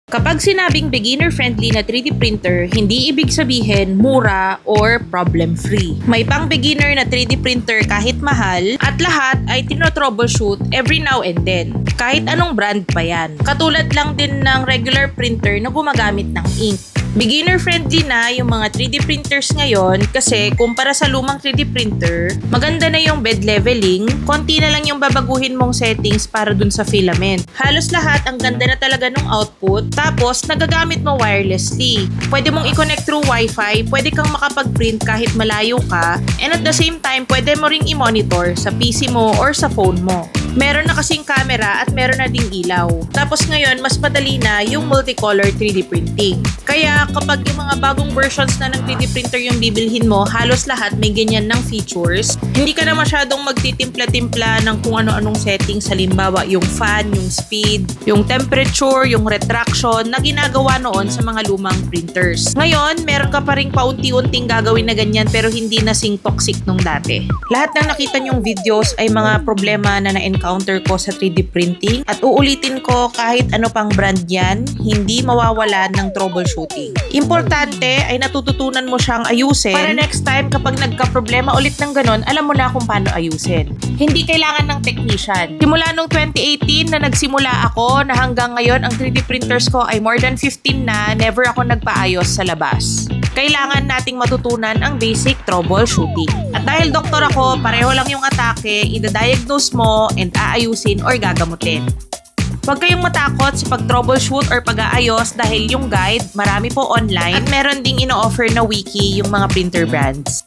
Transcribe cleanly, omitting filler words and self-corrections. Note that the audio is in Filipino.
Kapag sinabing beginner-friendly na 3D printer, hindi ibig sabihin mura or problem-free. May pang-beginner na 3D printer kahit mahal at lahat ay tino-troubleshoot every now and then. Kahit anong brand pa yan. Katulad lang din ng regular printer na gumagamit ng ink. Beginner-friendly na yung mga 3D printers ngayon kasi kumpara sa lumang 3D printer, maganda na yung bed leveling, konti na lang yung babaguhin mong settings para dun sa filament. Halos lahat ang ganda na talaga ng output, tapos nagagamit mo wirelessly. Pwede mong i-connect through Wi-Fi, pwede kang makapag-print kahit malayo ka, and at the same time, pwede mo ring i-monitor sa PC mo or sa phone mo. Meron na kasing camera at meron na ding ilaw. Tapos ngayon, mas madali na yung multicolor 3D printing. Kaya kapag yung mga bagong versions na ng 3D printer yung bibilhin mo, halos lahat may ganyan ng features. Hindi ka na masyadong magtitimpla-timpla ng kung ano-anong settings. Halimbawa, yung fan, yung speed, yung temperature, yung retraction na ginagawa noon sa mga lumang printers. Ngayon, meron ka pa rin paunti-unting gagawin na ganyan pero hindi na sing toxic nung dati. Lahat ng nakita nyong videos ay mga problema na na-encounter ko sa 3D printing at uulitin ko kahit ano pang brand yan, hindi mawawala ng troubleshooting. Importante ay natututunan mo siyang ayusin para next time kapag nagka-problema ulit ng ganon, alam mo na kung paano ayusin. Hindi kailangan ng technician. Simula nung 2018 na nagsimula ako na hanggang ngayon ang 3D printers ko ay more than 15 na, never ako nagpaayos sa labas. Kailangan nating matutunan ang basic troubleshooting. At dahil doktor ako, pareho lang yung atake, ida-diagnose mo and aayusin or gagamutin. Huwag kayong matakot sa pag-troubleshoot or pag-aayos dahil yung guide, marami po online at meron ding ino-offer na wiki yung mga printer brands.